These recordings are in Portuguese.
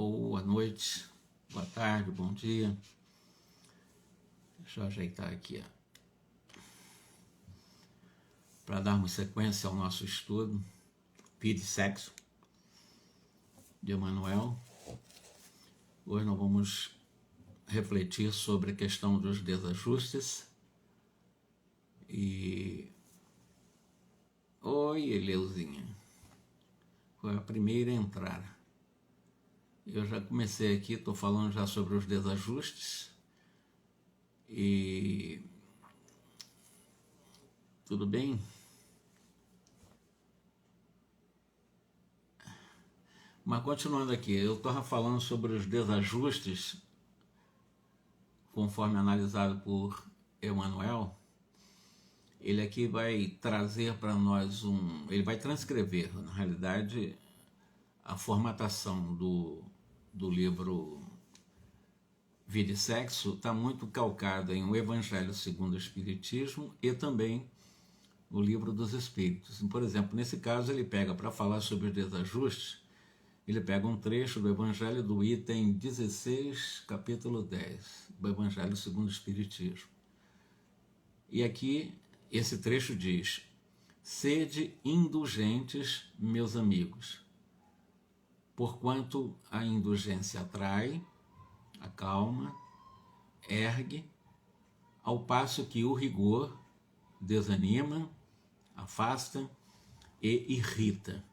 Boa noite, boa tarde, bom dia. Deixa eu ajeitar aqui, para darmos sequência ao nosso estudo, Vida e Sexo, de Emmanuel. Hoje nós vamos refletir sobre a questão dos desajustes. Oi, Eleuzinha. Foi a primeira a entrar. Eu já comecei aqui, estou falando já sobre os desajustes. E tudo bem? Mas continuando aqui, eu estava falando sobre os desajustes, conforme analisado por Emmanuel. Ele aqui vai trazer para nós ele vai transcrever, na realidade, a formatação do livro Vida e Sexo está muito calcada em O Evangelho segundo o Espiritismo e também o Livro dos Espíritos. Por exemplo, nesse caso ele pega, para falar sobre os desajustes, ele pega um trecho do Evangelho do item 16, capítulo 10, do Evangelho segundo o Espiritismo. E aqui esse trecho diz: sede indulgentes, meus amigos, porquanto a indulgência atrai, acalma, ergue, ao passo que o rigor desanima, afasta e irrita.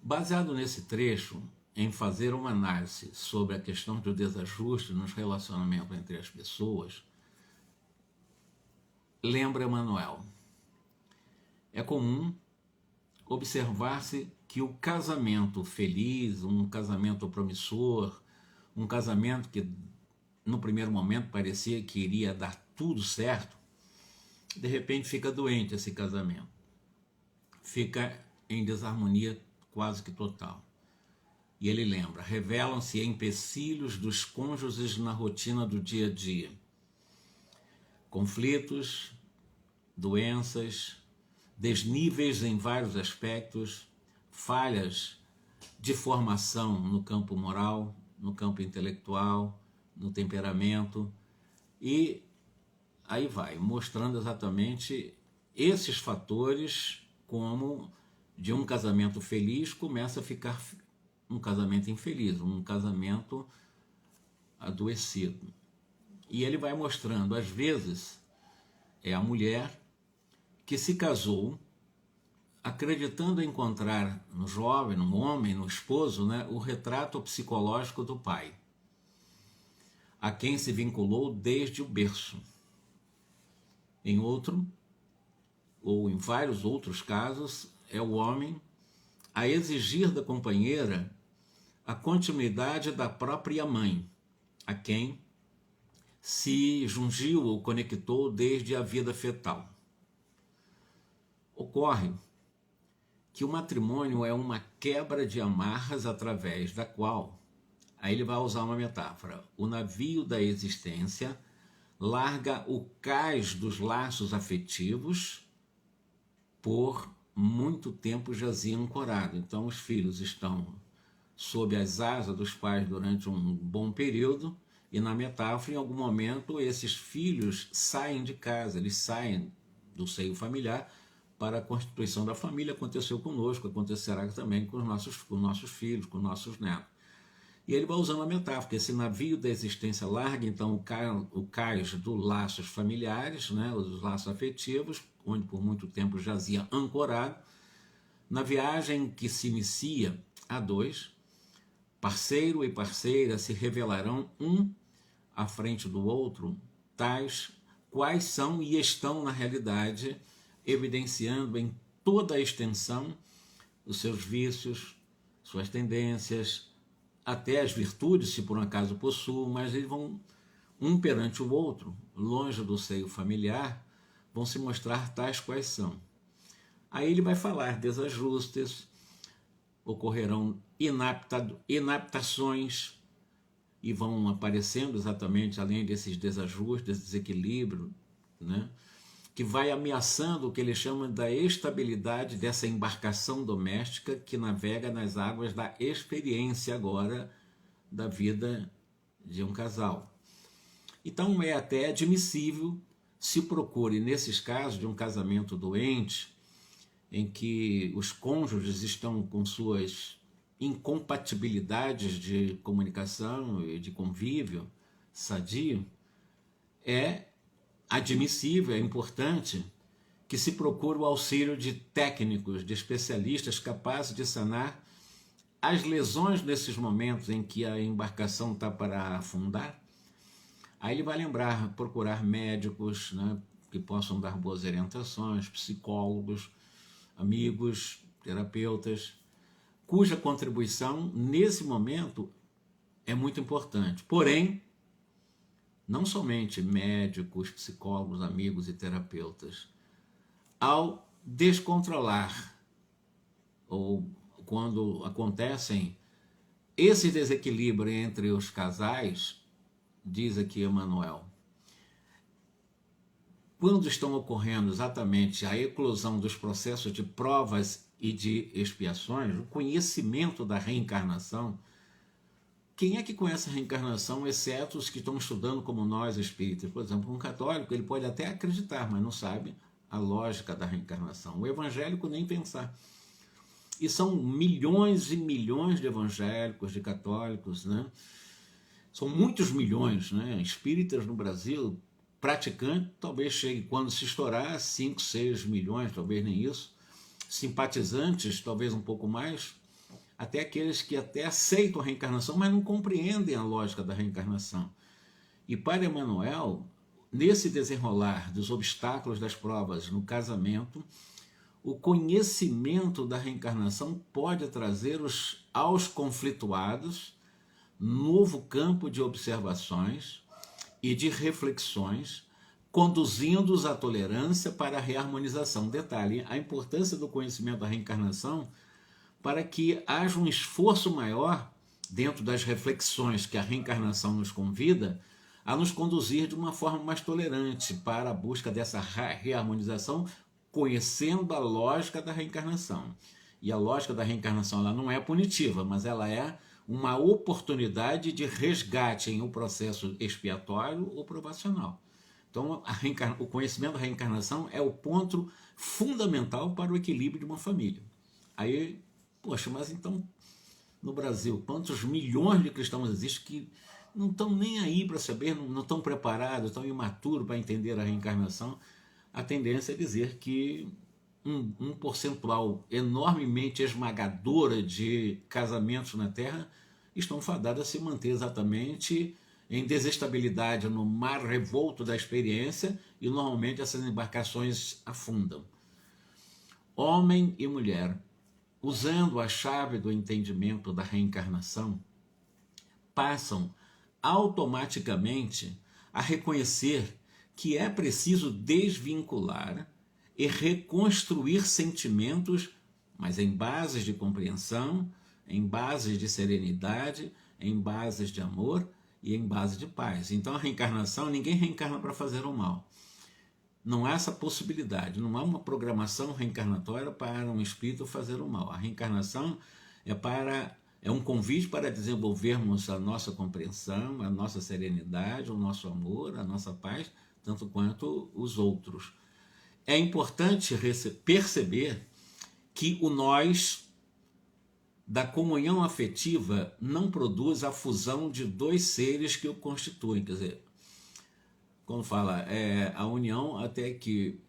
Baseado nesse trecho, em fazer uma análise sobre a questão do desajuste nos relacionamentos entre as pessoas, lembra Emmanuel, é comum observar-se que o casamento feliz, um casamento promissor, um casamento que no primeiro momento parecia que iria dar tudo certo, de repente fica doente esse casamento, fica em desarmonia quase que total. E ele lembra: revelam-se empecilhos dos cônjuges na rotina do dia a dia, conflitos, doenças, desníveis em vários aspectos, falhas de formação no campo moral, no campo intelectual, no temperamento, e aí vai mostrando exatamente esses fatores, como de um casamento feliz começa a ficar um casamento infeliz, um casamento adoecido. E ele vai mostrando, às vezes, é a mulher que se casou acreditando encontrar no jovem, no homem, no esposo, o retrato psicológico do pai, a quem se vinculou desde o berço. Em outro, ou em vários outros casos, é o homem a exigir da companheira a continuidade da própria mãe, a quem se jungiu ou conectou desde a vida fetal. Ocorre que o matrimônio é uma quebra de amarras através da qual, aí ele vai usar uma metáfora, o navio da existência larga o cais dos laços afetivos por muito tempo jazia ancorado. Então os filhos estão sob as asas dos pais durante um bom período, e na metáfora, em algum momento, esses filhos saem de casa, eles saem do seio familiar para a constituição da família. Aconteceu conosco, acontecerá também com os nossos filhos, com os nossos netos. E ele vai usando a metáfora, que esse navio da existência larga, então, o cais dos laços familiares, os laços afetivos, onde por muito tempo jazia ancorado. Na viagem que se inicia a dois, parceiro e parceira se revelarão um à frente do outro, tais quais são e estão na realidade, evidenciando em toda a extensão os seus vícios, suas tendências, até as virtudes, se por um acaso possuam, mas eles vão, um perante o outro, longe do seio familiar, vão se mostrar tais quais são. Aí ele vai falar desajustes, ocorrerão inaptações, e vão aparecendo exatamente, além desses desajustes, desse desequilíbrio, que vai ameaçando o que ele chama da estabilidade dessa embarcação doméstica que navega nas águas da experiência agora da vida de um casal. Então é até admissível se procure, nesses casos de um casamento doente, em que os cônjuges estão com suas incompatibilidades de comunicação e de convívio sadio, é admissível, é importante que se procure o auxílio de técnicos, de especialistas capazes de sanar as lesões nesses momentos em que a embarcação está para afundar. Aí ele vai lembrar, procurar médicos, né, que possam dar boas orientações, psicólogos, amigos, terapeutas, cuja contribuição nesse momento é muito importante. Porém, não somente médicos, psicólogos, amigos e terapeutas, ao descontrolar ou quando acontecem esse desequilíbrio entre os casais, diz aqui Emmanuel, quando estão ocorrendo exatamente a eclosão dos processos de provas e de expiações, o conhecimento da reencarnação, quem é que conhece a reencarnação, exceto os que estão estudando como nós, espíritas? Por exemplo, um católico, ele pode até acreditar, mas não sabe a lógica da reencarnação. O evangélico nem pensar. E são milhões e milhões de evangélicos, de católicos, né? São muitos milhões, né? Espíritas no Brasil, praticantes, talvez chegue quando se estourar 5, 6 milhões, talvez nem isso. Simpatizantes, talvez um pouco mais. Até aqueles que até aceitam a reencarnação, mas não compreendem a lógica da reencarnação. E para Emmanuel, nesse desenrolar dos obstáculos das provas no casamento, o conhecimento da reencarnação pode trazer aos conflituados novo campo de observações e de reflexões, conduzindo-os à tolerância para a reharmonização. Detalhe, a importância do conhecimento da reencarnação para que haja um esforço maior, dentro das reflexões que a reencarnação nos convida, a nos conduzir de uma forma mais tolerante para a busca dessa reharmonização, conhecendo a lógica da reencarnação. E a lógica da reencarnação ela não é punitiva, mas ela é uma oportunidade de resgate em um processo expiatório ou provacional. Então, o conhecimento da reencarnação é o ponto fundamental para o equilíbrio de uma família. Aí, poxa, mas então, no Brasil, quantos milhões de cristãos existem que não estão nem aí para saber, não estão preparados, estão imaturos para entender a reencarnação? A tendência é dizer que um percentual enormemente esmagadora de casamentos na Terra estão fadados a se manter exatamente em desestabilidade no mar revolto da experiência e normalmente essas embarcações afundam. Homem e mulher, usando a chave do entendimento da reencarnação, passam automaticamente a reconhecer que é preciso desvincular e reconstruir sentimentos, mas em bases de compreensão, em bases de serenidade, em bases de amor e em base de paz. Então a reencarnação, ninguém reencarna para fazer o mal. Não há essa possibilidade, não há uma programação reencarnatória para um espírito fazer o mal. A reencarnação é um convite para desenvolvermos a nossa compreensão, a nossa serenidade, o nosso amor, a nossa paz, tanto quanto os outros. É importante perceber que o nós da comunhão afetiva não produz a fusão de dois seres que o constituem. Quer dizer, quando fala a união até que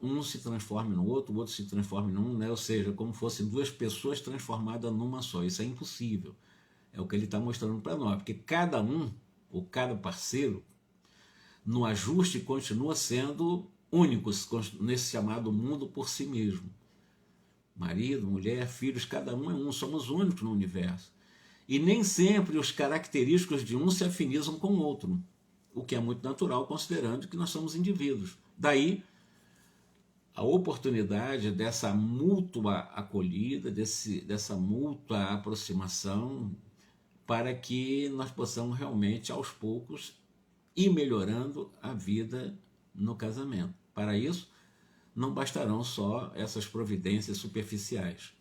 um se transforme no outro, o outro se transforme num, né? Ou seja, como fossem duas pessoas transformadas numa só. Isso é impossível. É o que ele está mostrando para nós, porque cada um, ou cada parceiro, no ajuste continua sendo únicos nesse chamado mundo por si mesmo. Marido, mulher, filhos, cada um é um, somos únicos no universo. E nem sempre os característicos de um se afinizam com o outro, o que é muito natural considerando que nós somos indivíduos. Daí a oportunidade dessa mútua acolhida, dessa mútua aproximação, para que nós possamos realmente, aos poucos, ir melhorando a vida no casamento. Para isso, não bastarão só essas providências superficiais.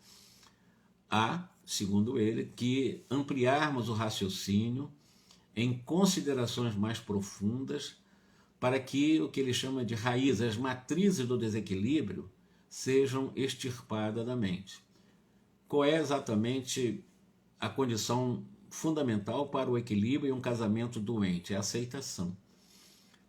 Há segundo ele, que ampliarmos o raciocínio em considerações mais profundas para que o que ele chama de raízes, as matrizes do desequilíbrio, sejam extirpadas da mente. Qual é exatamente a condição fundamental para o equilíbrio em um casamento doente? É a aceitação.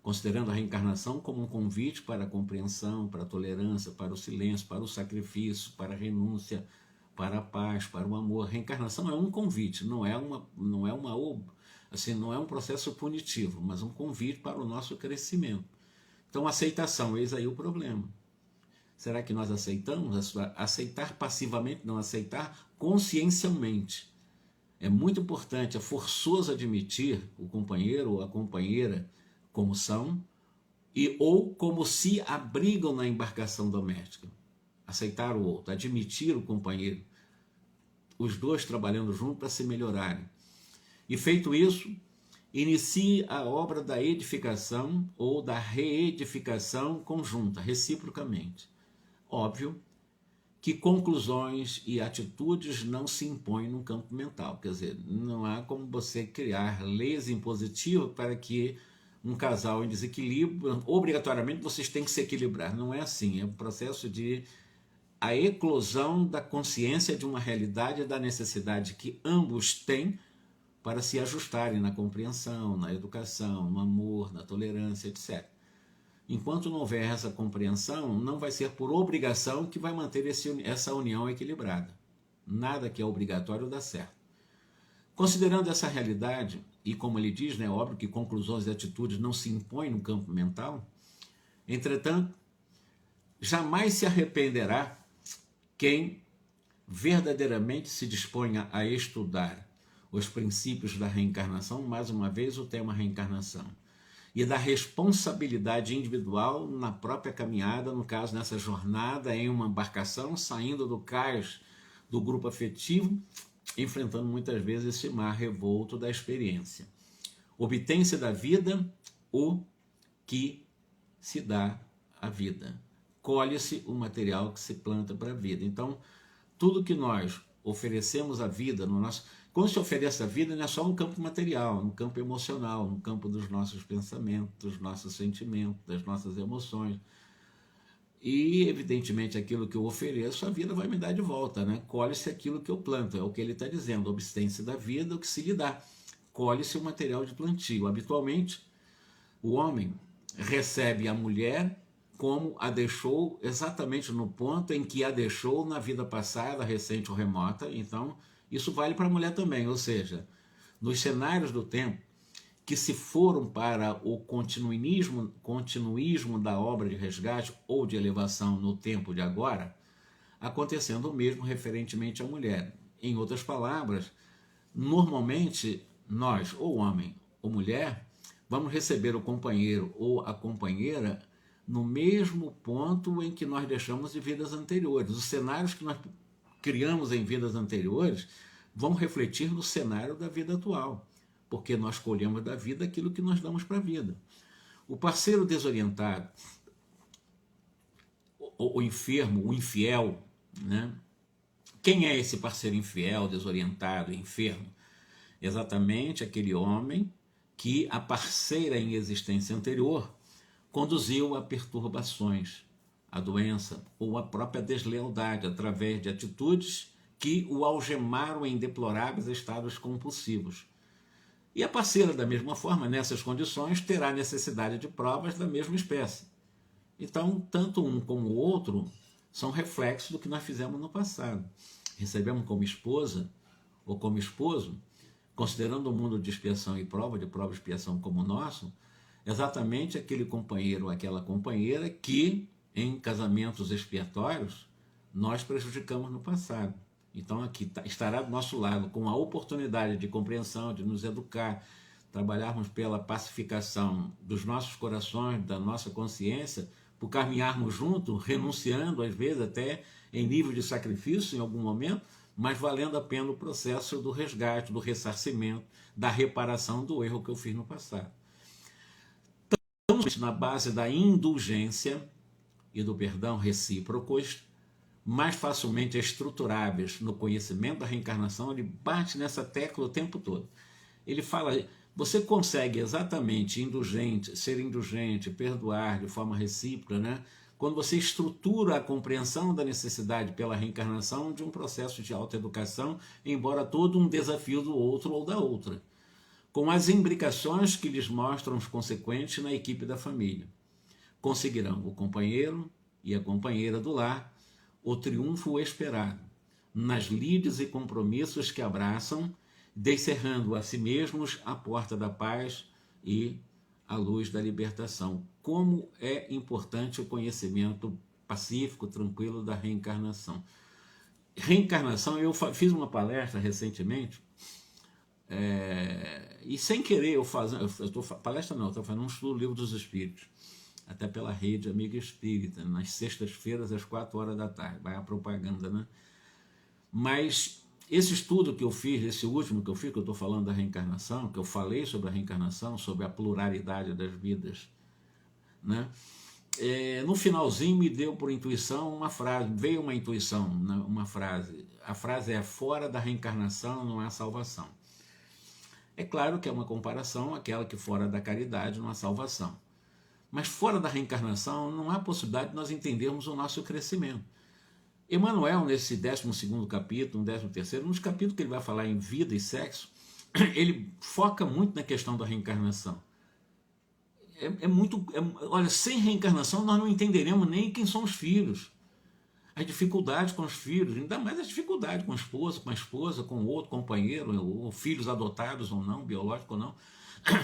Considerando a reencarnação como um convite para a compreensão, para a tolerância, para o silêncio, para o sacrifício, para a renúncia, para a paz, para o amor. A reencarnação é um convite, não é um processo punitivo, mas um convite para o nosso crescimento. Então, aceitação, eis aí o problema. Será que nós aceitamos? Aceitar passivamente, não aceitar consciencialmente. É muito importante, é forçoso admitir o companheiro ou a companheira como são ou como se abrigam na embarcação doméstica. Aceitar o outro, admitir o companheiro, os dois trabalhando juntos para se melhorarem. E feito isso, inicie a obra da edificação ou da reedificação conjunta, reciprocamente. Óbvio que conclusões e atitudes não se impõem no campo mental, quer dizer, não há como você criar leis impositivas para que um casal em desequilíbrio, obrigatoriamente vocês têm que se equilibrar. Não é assim, é um processo de a eclosão da consciência de uma realidade e da necessidade que ambos têm para se ajustarem na compreensão, na educação, no amor, na tolerância, etc. Enquanto não houver essa compreensão, não vai ser por obrigação que vai manter essa união equilibrada. Nada que é obrigatório dá certo. Considerando essa realidade, e como ele diz, é óbvio que conclusões e atitudes não se impõem no campo mental, entretanto, jamais se arrependerá quem verdadeiramente se disponha a estudar os princípios da reencarnação, mais uma vez o tema reencarnação, e da responsabilidade individual na própria caminhada, no caso, nessa jornada em uma embarcação, saindo do cais do grupo afetivo, enfrentando muitas vezes esse mar revolto da experiência. Obtém-se da vida o que se dá à vida. Colhe-se o material que se planta para a vida. Então, tudo que nós oferecemos à vida, quando se oferece a vida, não é só um campo material, um campo emocional, um campo dos nossos pensamentos, dos nossos sentimentos, das nossas emoções. E, evidentemente, aquilo que eu ofereço, a vida vai me dar de volta, né? Colhe-se aquilo que eu planto, é o que ele está dizendo, obstém-se da vida, o que se lhe dá. Colhe-se o material de plantio. Habitualmente, o homem recebe a mulher como a deixou exatamente no ponto em que a deixou na vida passada, recente ou remota. Então, isso vale para a mulher também, ou seja, nos cenários do tempo, que se foram para o continuismo da obra de resgate ou de elevação no tempo de agora, acontecendo o mesmo referentemente à mulher. Em outras palavras, normalmente nós, ou homem ou mulher, vamos receber o companheiro ou a companheira no mesmo ponto em que nós deixamos de vidas anteriores. Os cenários que nós criamos em vidas anteriores vão refletir no cenário da vida atual, porque nós colhemos da vida aquilo que nós damos para a vida. O parceiro desorientado, o enfermo, o infiel, né? Quem é esse parceiro infiel, desorientado, enfermo? Exatamente aquele homem que a parceira em existência anterior conduziu a perturbações, a doença ou a própria deslealdade através de atitudes que o algemaram em deploráveis estados compulsivos. E a parceira, da mesma forma, nessas condições, terá necessidade de provas da mesma espécie. Então, tanto um como o outro são reflexos do que nós fizemos no passado. Recebemos como esposa ou como esposo, considerando o mundo de expiação e prova, de prova e expiação como o nosso, exatamente aquele companheiro ou aquela companheira que, em casamentos expiatórios, nós prejudicamos no passado. Então aqui estará do nosso lado, com a oportunidade de compreensão, de nos educar, trabalharmos pela pacificação dos nossos corações, da nossa consciência, por caminharmos juntos, renunciando às vezes até em nível de sacrifício em algum momento, mas valendo a pena o processo do resgate, do ressarcimento, da reparação do erro que eu fiz no passado. Estamos na base da indulgência e do perdão recíprocos, mais facilmente estruturáveis no conhecimento da reencarnação, ele bate nessa tecla o tempo todo. Ele fala, você consegue exatamente ser indulgente, perdoar de forma recíproca, né? Quando você estrutura a compreensão da necessidade pela reencarnação de um processo de autoeducação, embora todo um desafio do outro ou da outra, com as imbricações que lhes mostram os consequentes na equipe da família. Conseguirão o companheiro e a companheira do lar o triunfo esperado, nas lides e compromissos que abraçam, descerrando a si mesmos a porta da paz e a luz da libertação. Como é importante o conhecimento pacífico, tranquilo da reencarnação. Reencarnação, eu fiz uma palestra recentemente, e sem querer palestra não, estou fazendo um estudo do Livro dos Espíritos, até pela rede Amiga Espírita, nas sextas-feiras às 4 horas da tarde, vai a propaganda, né? Mas esse estudo que eu fiz, esse último que eu fiz, que eu estou falando da reencarnação, que eu falei sobre a reencarnação, sobre a pluralidade das vidas, né? No finalzinho me deu por intuição uma frase, veio uma intuição, uma frase. A frase é: fora da reencarnação não há salvação. É claro que é uma comparação àquela que fora da caridade não há salvação. Mas fora da reencarnação não há possibilidade de nós entendermos o nosso crescimento. Emmanuel, nesse 12º capítulo, 13º, nos capítulos que ele vai falar em vida e sexo, ele foca muito na questão da reencarnação. Olha, sem reencarnação nós não entenderemos nem quem são os filhos, as dificuldades com os filhos, ainda mais as dificuldades com a esposa, com outro companheiro, ou filhos adotados ou não, biológicos ou não.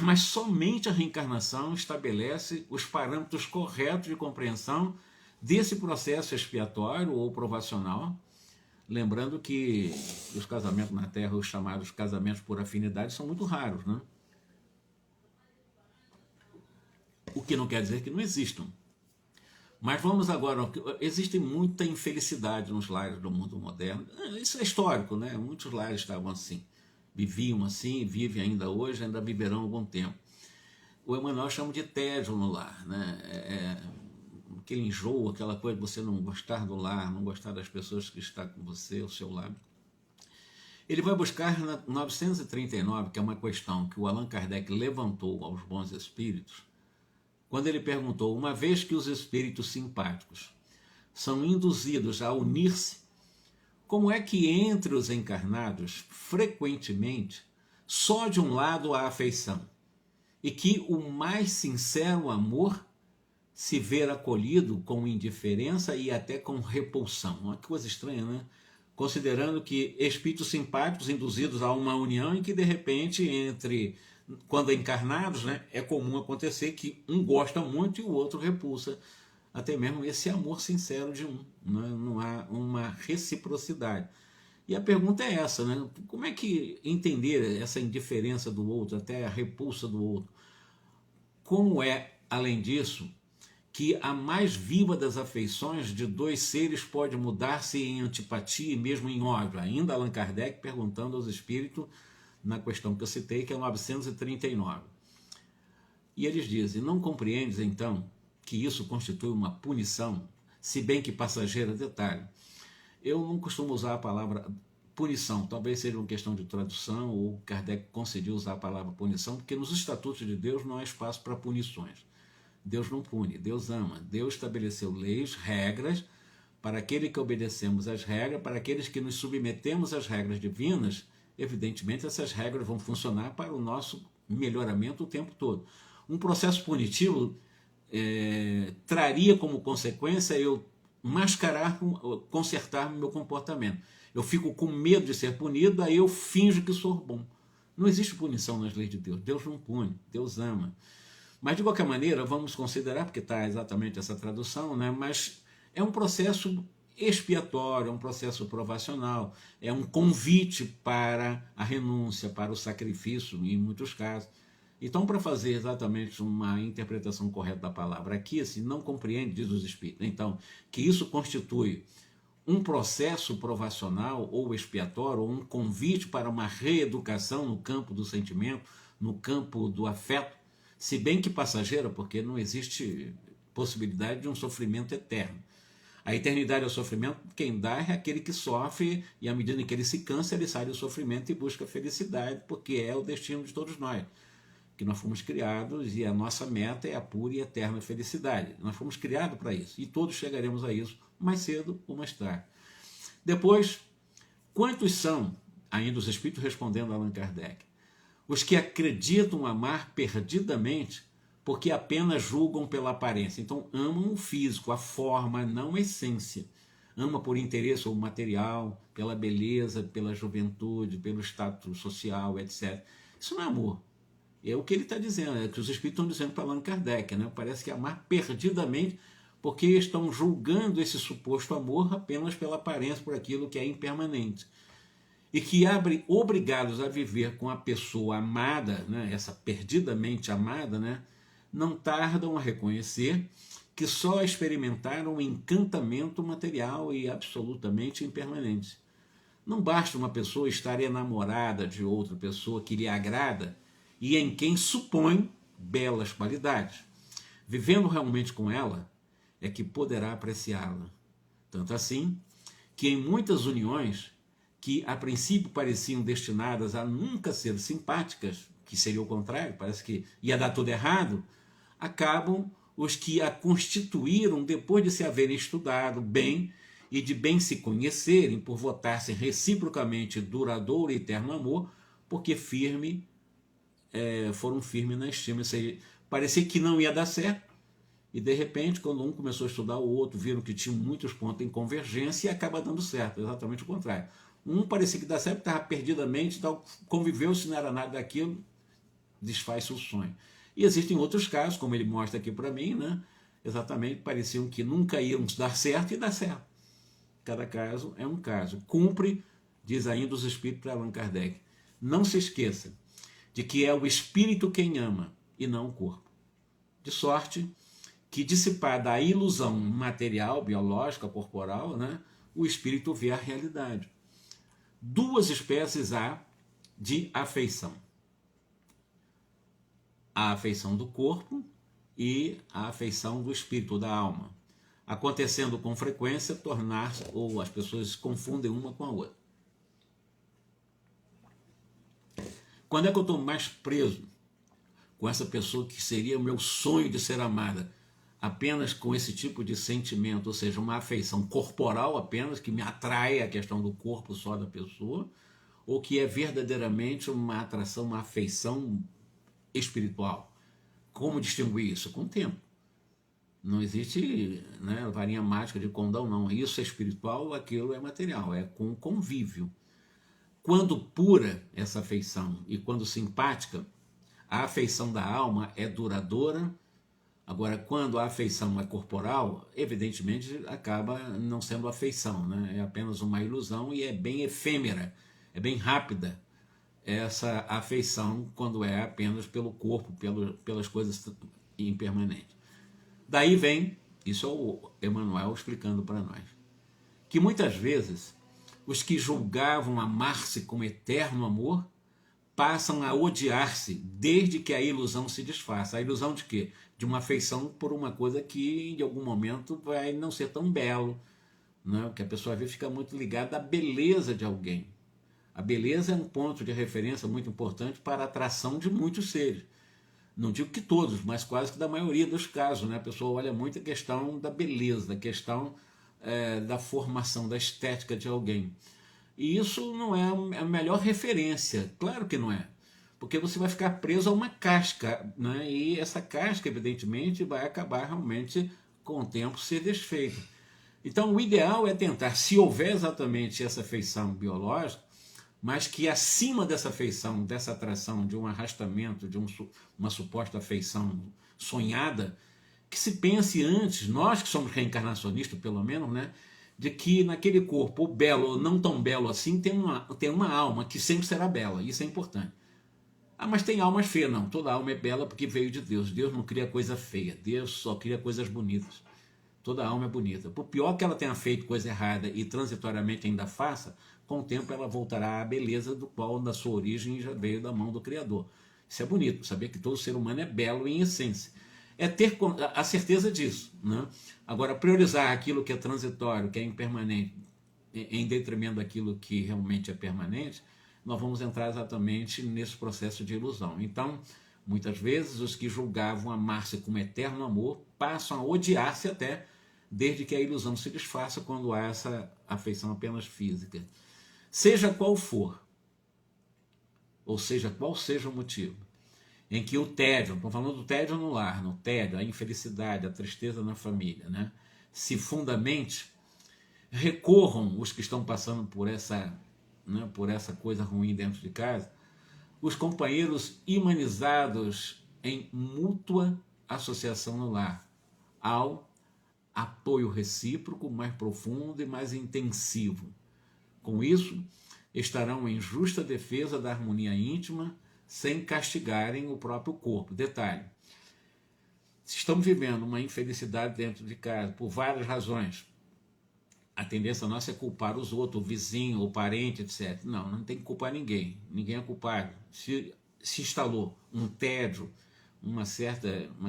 Mas somente a reencarnação estabelece os parâmetros corretos de compreensão desse processo expiatório ou provacional, lembrando que os casamentos na Terra, os chamados casamentos por afinidade, são muito raros, né? O que não quer dizer que não existam. Mas vamos agora, existe muita infelicidade nos lares do mundo moderno. Isso é histórico, né? Muitos lares estavam assim, viviam assim, vivem ainda hoje, ainda viverão algum tempo. O Emmanuel chama de tédio no lar, né? Aquele enjoo, aquela coisa de você não gostar do lar, não gostar das pessoas que estão com você, ao seu lado. Ele vai buscar na 939, que é uma questão que o Allan Kardec levantou aos bons espíritos, quando ele perguntou: uma vez que os espíritos simpáticos são induzidos a unir-se, como é que entre os encarnados, frequentemente, só de um lado há afeição, e que o mais sincero amor se ver acolhido com indiferença e até com repulsão? Uma coisa estranha, né? Considerando que espíritos simpáticos induzidos a uma união em que, de repente, quando encarnados, né, é comum acontecer que um gosta muito e o outro repulsa, até mesmo esse amor sincero de um, né? Não há uma reciprocidade. E a pergunta é essa, né? Como é que entender essa indiferença do outro, até a repulsa do outro? Como é, além disso, que a mais viva das afeições de dois seres pode mudar-se em antipatia e mesmo em ódio? Ainda Allan Kardec perguntando aos espíritos na questão que eu citei, que é 939. E eles dizem: não compreendes então que isso constitui uma punição, se bem que passageira? Detalhe, eu não costumo usar a palavra punição, talvez seja uma questão de tradução, ou Kardec concediu usar a palavra punição, porque nos estatutos de Deus não há espaço para punições. Deus não pune, Deus ama. Deus estabeleceu leis, regras, para aquele que obedecemos às regras, para aqueles que nos submetemos às regras divinas. Evidentemente, essas regras vão funcionar para o nosso melhoramento o tempo todo. Um processo punitivo traria como consequência eu mascarar, consertar o meu comportamento. Eu fico com medo de ser punido, aí eu finjo que sou bom. Não existe punição nas leis de Deus. Deus não pune, Deus ama. Mas, de qualquer maneira, vamos considerar, porque está exatamente essa tradução, né? Mas é um processo expiatório, é um processo provacional, é um convite para a renúncia, para o sacrifício, em muitos casos. Então, para fazer exatamente uma interpretação correta da palavra aqui, assim, não compreende, diz os Espíritos, então, que isso constitui um processo provacional ou expiatório, ou um convite para uma reeducação no campo do sentimento, no campo do afeto, se bem que passageira, porque não existe possibilidade de um sofrimento eterno. A eternidade é o sofrimento, quem dá é aquele que sofre, e à medida que ele se cansa, ele sai do sofrimento e busca a felicidade, porque é o destino de todos nós, que nós fomos criados e a nossa meta é a pura e eterna felicidade. Nós fomos criados para isso, e todos chegaremos a isso, mais cedo ou mais tarde. Depois, quantos são, ainda os espíritos respondendo a Allan Kardec, os que acreditam amar perdidamente porque apenas julgam pela aparência? Então amam o físico, a forma, não a essência. Ama por interesse ou material, pela beleza, pela juventude, pelo status social, etc. Isso não é amor. É o que ele está dizendo, é o que os espíritos estão dizendo para Allan Kardec, né? Parece que amar perdidamente porque estão julgando esse suposto amor apenas pela aparência, por aquilo que é impermanente. E que abre obrigados a viver com a pessoa amada, né, essa perdidamente amada, né, não tardam a reconhecer que só experimentaram um encantamento material e absolutamente impermanente. Não basta uma pessoa estar enamorada de outra pessoa que lhe agrada e em quem supõe belas qualidades. Vivendo realmente com ela, é que poderá apreciá-la. Tanto assim, que em muitas uniões, que a princípio pareciam destinadas a nunca ser simpáticas, que seria o contrário, parece que ia dar tudo errado, acabam os que a constituíram depois de se haverem estudado bem e de bem se conhecerem, por votar-se reciprocamente duradouro e eterno amor, porque foram firmes na estima. Ou seja, parecia que não ia dar certo, e de repente, quando um começou a estudar o outro, viram que tinha muitos pontos em convergência e acaba dando certo, exatamente o contrário. Um parecia que dá certo, estava perdidamente, tal, conviveu, se não era nada daquilo, desfaz-se o sonho. E existem outros casos, como ele mostra aqui para mim, né? Exatamente, pareciam que nunca iam dar certo e dá certo. Cada caso é um caso. Cumpre, diz ainda os espíritos para Allan Kardec, não se esqueça de que é o espírito quem ama e não o corpo. De sorte que, dissipada a ilusão material, biológica, corporal, né, o espírito vê a realidade. Duas espécies há de afeição: a afeição do corpo e a afeição do espírito, da alma, acontecendo com frequência tornar-se, ou as pessoas se confundem uma com a outra. Quando é que eu estou mais preso com essa pessoa que seria o meu sonho de ser amada? Apenas com esse tipo de sentimento, ou seja, uma afeição corporal apenas, que me atrai a questão do corpo só da pessoa, ou que é verdadeiramente uma atração, uma afeição espiritual? Como distinguir isso? Com o tempo. Não existe, né, varinha mágica de condão, não. Isso é espiritual, aquilo é material, é com convívio. Quando pura essa afeição e quando simpática, a afeição da alma é duradoura. Agora, quando a afeição é corporal, evidentemente acaba não sendo afeição, né? É apenas uma ilusão e é bem efêmera, é bem rápida essa afeição quando é apenas pelo corpo, pelas coisas impermanentes. Daí vem, isso é o Emmanuel explicando para nós, que muitas vezes os que julgavam amar-se com eterno amor passam a odiar-se desde que a ilusão se desfaça. A ilusão de quê? De uma afeição por uma coisa que em algum momento vai não ser tão belo, né? Que a pessoa às vezes fica muito ligada à beleza de alguém. A beleza é um ponto de referência muito importante para a atração de muitos seres. Não digo que todos, mas quase que da maioria dos casos, né? A pessoa olha muito a questão da beleza, a questão da formação, da estética de alguém. E isso não é a melhor referência, claro que não é, porque você vai ficar preso a uma casca, né? E essa casca, evidentemente, vai acabar realmente com o tempo ser desfeita. Então, o ideal é tentar, se houver exatamente essa afeição biológica, mas que acima dessa afeição, dessa atração, de um arrastamento, de uma suposta afeição sonhada, que se pense antes, nós que somos reencarnacionistas pelo menos, né, de que naquele corpo, ou belo ou não tão belo assim, tem uma alma que sempre será bela, isso é importante. Ah, mas tem almas feias? Não, toda alma é bela porque veio de Deus. Deus não cria coisa feia, Deus só cria coisas bonitas. Toda alma é bonita. Por pior que ela tenha feito coisa errada e transitoriamente ainda faça, com o tempo ela voltará à beleza do qual na sua origem já veio da mão do Criador. Isso é bonito, saber que todo ser humano é belo em essência. é ter a certeza disso, né? Agora, priorizar aquilo que é transitório, que é impermanente, em detrimento daquilo que realmente é permanente, nós vamos entrar exatamente nesse processo de ilusão. Então, muitas vezes, os que julgavam amar-se como eterno amor passam a odiar-se até, desde que a ilusão se desfaça quando há essa afeição apenas física. Seja qual for, ou seja, qual seja o motivo, em que o tédio, estou falando do tédio no lar, no tédio, a infelicidade, a tristeza na família, né, se fundamente, recorram os que estão passando por essa, né, por essa coisa ruim dentro de casa, os companheiros imanizados em mútua associação no lar, ao apoio recíproco mais profundo e mais intensivo. Com isso, estarão em justa defesa da harmonia íntima, sem castigarem o próprio corpo. Detalhe, se estamos vivendo uma infelicidade dentro de casa, por várias razões, a tendência nossa é culpar os outros, o vizinho, o parente, etc. Não, não tem que culpar ninguém. Ninguém é culpado. Se instalou um tédio, uma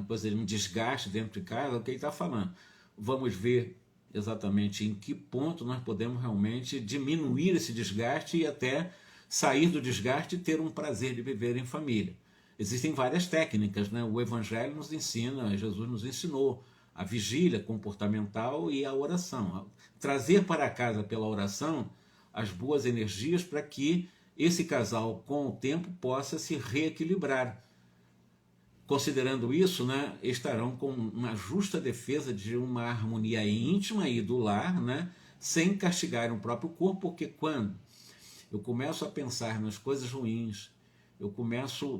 coisa, um desgaste dentro de casa, é o que ele está falando. Vamos ver exatamente em que ponto nós podemos realmente diminuir esse desgaste e até sair do desgaste e ter um prazer de viver em família. Existem várias técnicas, né? O Evangelho nos ensina, Jesus nos ensinou a vigília comportamental e a oração. Trazer para casa pela oração as boas energias para que esse casal, com o tempo, possa se reequilibrar. Considerando isso, né, estarão com uma justa defesa de uma harmonia íntima e do lar, né, sem castigar o próprio corpo, porque quando eu começo a pensar nas coisas ruins,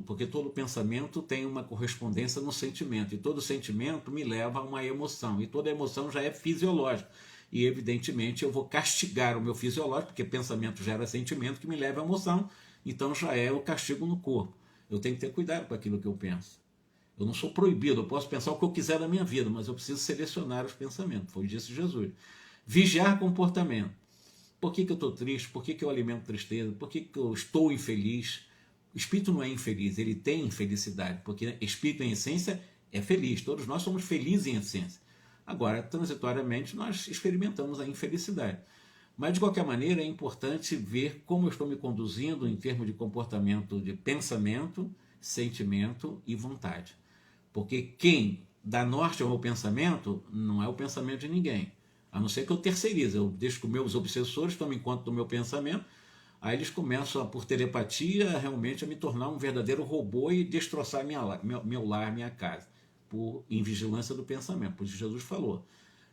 porque todo pensamento tem uma correspondência no sentimento, e todo sentimento me leva a uma emoção, e toda emoção já é fisiológica, e evidentemente eu vou castigar o meu fisiológico, porque pensamento gera sentimento que me leva à emoção, então já é o castigo no corpo. Eu tenho que ter cuidado com aquilo que eu penso. Eu não sou proibido, eu posso pensar o que eu quiser da minha vida, mas eu preciso selecionar os pensamentos, foi disse Jesus. Vigiar comportamento. Por que eu estou triste? Por que eu alimento tristeza? Por que eu estou infeliz? O espírito não é infeliz, ele tem infelicidade, porque espírito em essência é feliz, todos nós somos felizes em essência. Agora, transitoriamente, nós experimentamos a infelicidade. Mas, de qualquer maneira, é importante ver como eu estou me conduzindo em termos de comportamento de pensamento, sentimento e vontade. Porque quem dá norte ao meu pensamento não é o pensamento de ninguém. A não ser que eu terceirize, eu deixo que meus obsessores tomem conta do meu pensamento, aí eles começam, por telepatia, realmente a me tornar um verdadeiro robô e destroçar meu lar, minha casa, por invigilância do pensamento. Por isso Jesus falou,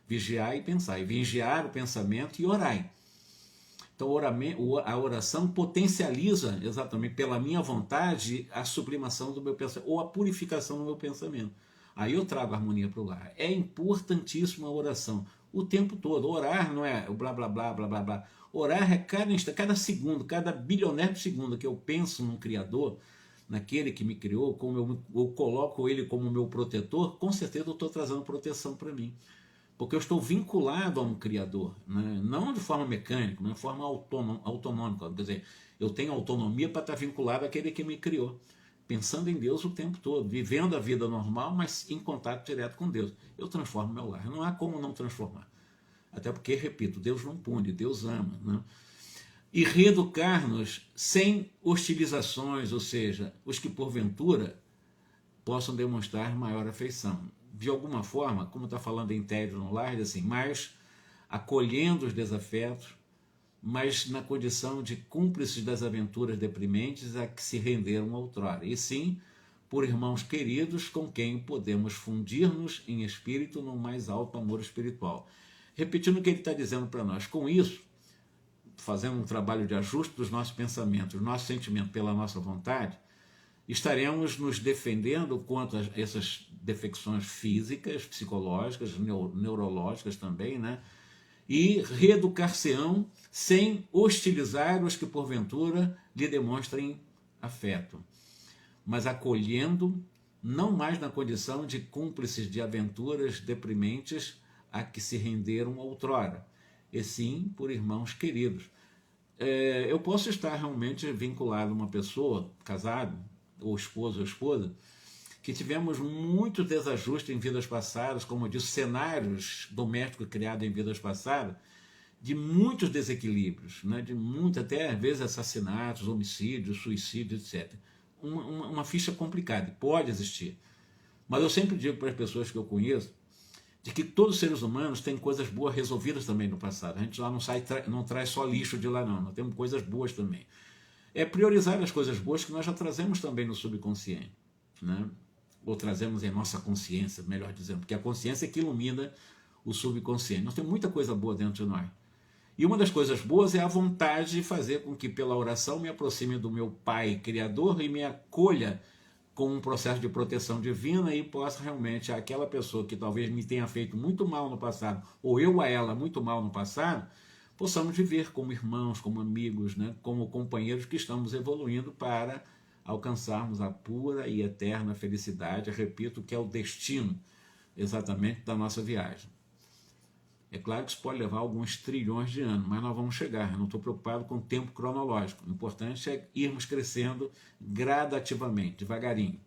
vigiar e pensar, e vigiar o pensamento e orai. Então a oração potencializa exatamente pela minha vontade a sublimação do meu pensamento, ou a purificação do meu pensamento. Aí eu trago harmonia para o lar. É importantíssima a oração, o tempo todo. Orar não é o blá blá blá blá blá blá. Orar é cada segundo, cada bilionésimo segundo que eu penso num Criador, naquele que me criou, como eu coloco ele como meu protetor, com certeza eu estou trazendo proteção para mim. Porque eu estou vinculado a um Criador, né? Não de forma mecânica, mas de forma autonômica. Quer dizer, eu tenho autonomia para estar vinculado àquele que me criou, pensando em Deus o tempo todo, vivendo a vida normal, mas em contato direto com Deus. Eu transformo meu lar, não há como não transformar. Até porque, repito, Deus não pune, Deus ama, né? E reeducar-nos sem hostilizações, ou seja, os que porventura possam demonstrar maior afeição. De alguma forma, como está falando em tédio no lar, assim, mas acolhendo os desafetos, mas na condição de cúmplices das aventuras deprimentes a que se renderam outrora, e sim por irmãos queridos com quem podemos fundir-nos em espírito no mais alto amor espiritual. Repetindo o que ele está dizendo para nós, com isso, fazendo um trabalho de ajuste dos nossos pensamentos, do nosso sentimento pela nossa vontade, estaremos nos defendendo contra essas defecções físicas, psicológicas, neurológicas também, né? E reeducar-se-ão sem hostilizar os que porventura lhe demonstrem afeto, mas acolhendo, não mais na condição de cúmplices de aventuras deprimentes a que se renderam outrora, e sim por irmãos queridos. Eu posso estar realmente vinculado a uma pessoa, casado, ou esposo ou esposa, que tivemos muito desajuste em vidas passadas, como eu disse, cenários domésticos criados em vidas passadas, de muitos desequilíbrios, né? De muito, até às vezes assassinatos, homicídios, suicídios, etc. Uma ficha complicada, pode existir. Mas eu sempre digo para as pessoas que eu conheço, de que todos os seres humanos têm coisas boas resolvidas também no passado. A gente lá não traz só lixo de lá, não. Nós temos coisas boas também. É priorizar as coisas boas que nós já trazemos também no subconsciente, né? Ou trazemos em nossa consciência, melhor dizendo, porque a consciência é que ilumina o subconsciente. Nós temos muita coisa boa dentro de nós. E uma das coisas boas é a vontade de fazer com que pela oração me aproxime do meu Pai Criador e me acolha com um processo de proteção divina e possa realmente, aquela pessoa que talvez me tenha feito muito mal no passado, ou eu a ela muito mal no passado, possamos viver como irmãos, como amigos, né? Como companheiros que estamos evoluindo para alcançarmos a pura e eterna felicidade, repito, que é o destino exatamente da nossa viagem. É claro que isso pode levar alguns trilhões de anos, mas nós vamos chegar. Eu não estou preocupado com o tempo cronológico. O importante é irmos crescendo gradativamente, devagarinho.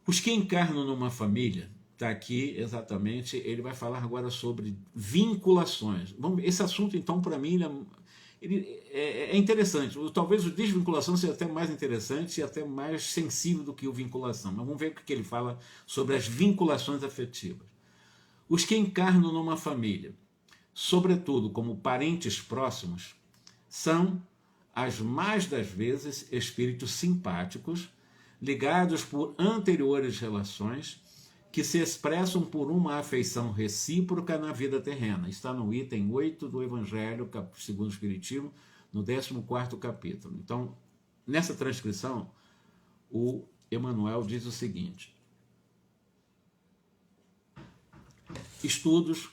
Os que encarnam numa família, está aqui exatamente, ele vai falar agora sobre vinculações. Esse assunto, então, para mim, ele é interessante. Talvez o desvinculação seja até mais interessante e até mais sensível do que o vinculação. Mas vamos ver o que ele fala sobre as vinculações afetivas. Os que encarnam numa família, sobretudo como parentes próximos, são, as mais das vezes, espíritos simpáticos, ligados por anteriores relações, que se expressam por uma afeição recíproca na vida terrena. Está no item 8 do Evangelho, segundo o Espiritismo, no 14º capítulo. Então, nessa transcrição, o Emmanuel diz o seguinte: estudos,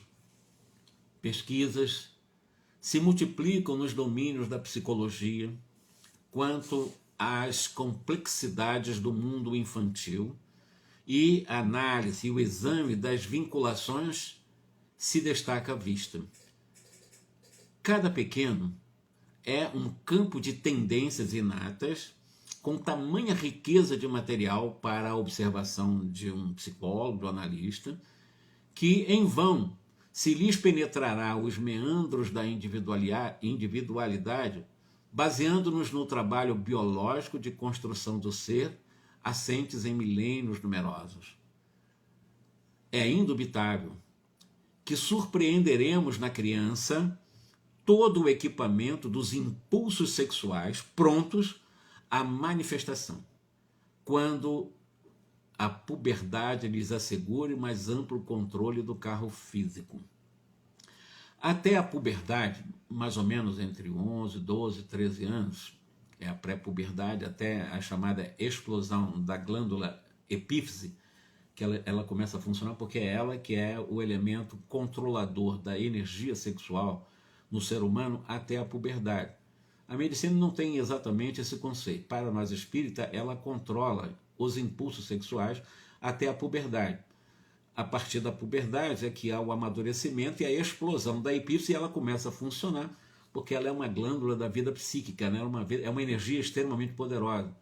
pesquisas se multiplicam nos domínios da psicologia quanto às complexidades do mundo infantil e a análise e o exame das vinculações se destaca à vista. Cada pequeno é um campo de tendências inatas com tamanha riqueza de material para a observação de um psicólogo, do analista, que em vão se lhes penetrará os meandros da individualidade, baseando-nos no trabalho biológico de construção do ser, assentes em milênios numerosos. É indubitável que surpreenderemos na criança todo o equipamento dos impulsos sexuais prontos à manifestação, quando a puberdade lhes assegure mais amplo controle do carro físico. Até a puberdade, mais ou menos entre 11, 12, 13 anos, é a pré-puberdade, até a chamada explosão da glândula epífise, que ela começa a funcionar, porque é ela que é o elemento controlador da energia sexual no ser humano até a puberdade. A medicina não tem exatamente esse conceito. Para nós espíritas, ela controla os impulsos sexuais até a puberdade. A partir da puberdade é que há o amadurecimento e a explosão da epífise, e ela começa a funcionar, porque ela é uma glândula da vida psíquica, né? É uma energia extremamente poderosa.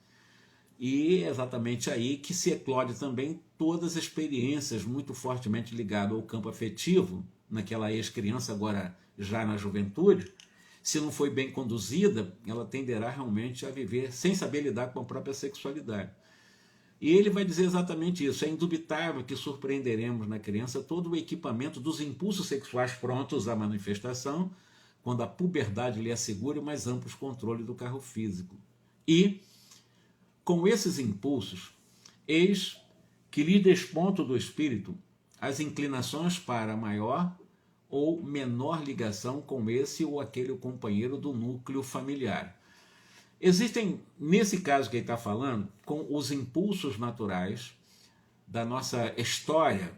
E é exatamente aí que se eclode também todas as experiências muito fortemente ligadas ao campo afetivo, naquela ex-criança, agora já na juventude. Se não foi bem conduzida, ela tenderá realmente a viver sem saber lidar com a própria sexualidade. E ele vai dizer exatamente isso: é indubitável que surpreenderemos na criança todo o equipamento dos impulsos sexuais prontos à manifestação, quando a puberdade lhe assegure o mais amplo controle do carro físico. E, com esses impulsos, eis que lhe despontam do espírito as inclinações para maior ou menor ligação com esse ou aquele companheiro do núcleo familiar. Existem, nesse caso que ele está falando, com os impulsos naturais da nossa história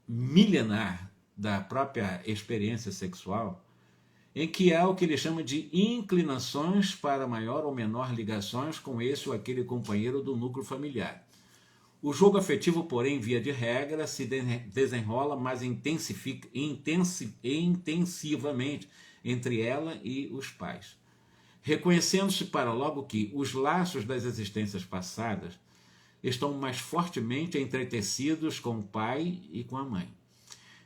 milenar, da própria experiência sexual, em que há o que ele chama de inclinações para maior ou menor ligações com esse ou aquele companheiro do núcleo familiar. O jogo afetivo, porém, via de regra, se desenrola mais intensivamente entre ela e os pais, reconhecendo-se para logo que os laços das existências passadas estão mais fortemente entretecidos com o pai e com a mãe.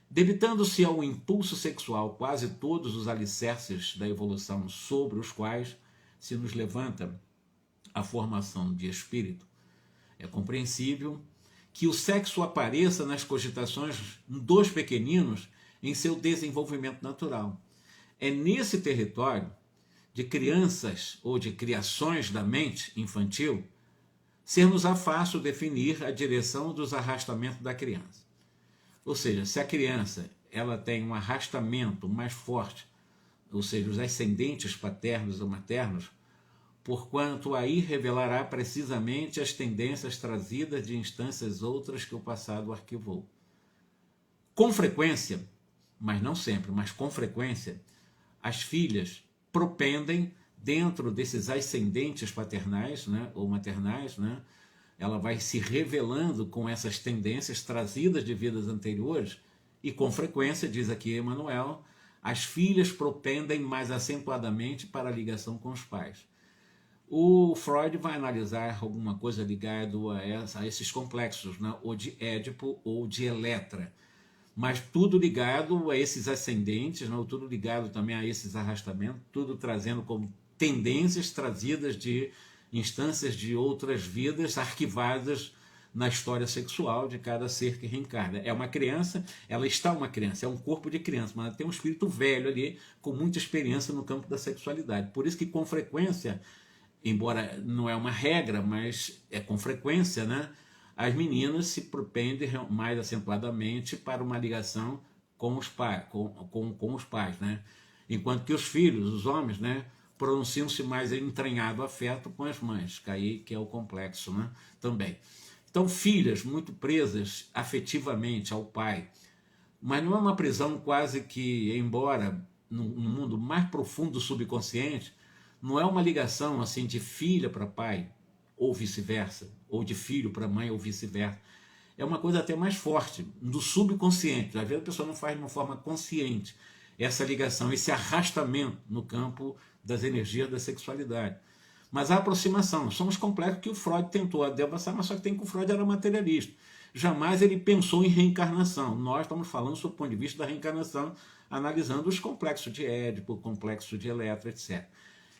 Debitando-se ao impulso sexual quase todos os alicerces da evolução sobre os quais se nos levanta a formação de espírito, é compreensível que o sexo apareça nas cogitações dos pequeninos em seu desenvolvimento natural. É nesse território de crianças ou de criações da mente infantil ser-nos-á fácil definir a direção dos arrastamentos da criança. Ou seja, se a criança ela tem um arrastamento mais forte, ou seja, os ascendentes paternos ou maternos, porquanto aí revelará precisamente as tendências trazidas de instâncias outras que o passado arquivou. Com frequência, mas não sempre, mas com frequência, as filhas propendem, dentro desses ascendentes paternais, né, ou maternais, né, ela vai se revelando com essas tendências trazidas de vidas anteriores e, com frequência, diz aqui Emmanuel, as filhas propendem mais acentuadamente para a ligação com os pais. O Freud vai analisar alguma coisa ligada a esses complexos, né, ou de Édipo ou de Eletra, mas tudo ligado a esses ascendentes, né, tudo ligado também a esses arrastamentos, tudo trazendo como tendências trazidas de instâncias de outras vidas arquivadas na história sexual de cada ser que reencarna. É uma criança, ela está uma criança, é um corpo de criança, mas ela tem um espírito velho ali, com muita experiência no campo da sexualidade. Por isso que, com frequência, embora não é uma regra, mas é com frequência, né, as meninas se propendem mais acentuadamente para uma ligação com os pais, com os pais, né? Enquanto que os filhos, os homens, né, pronunciam-se mais em entranhado afeto com as mães, que é o complexo, né, também. Então, filhas muito presas afetivamente ao pai, mas não é uma prisão quase que, embora no mundo mais profundo do subconsciente, não é uma ligação assim de filha para pai, ou vice-versa, ou de filho para mãe, ou vice-versa. É uma coisa até mais forte, do subconsciente. Às vezes a pessoa não faz de uma forma consciente essa ligação, esse arrastamento no campo das energias da sexualidade. Mas a aproximação, somos complexos que o Freud tentou avançar, mas só que tem que o Freud era materialista. Jamais ele pensou em reencarnação. Nós estamos falando sob o ponto de vista da reencarnação, analisando os complexos de Édipo, o complexo de Eletra, etc.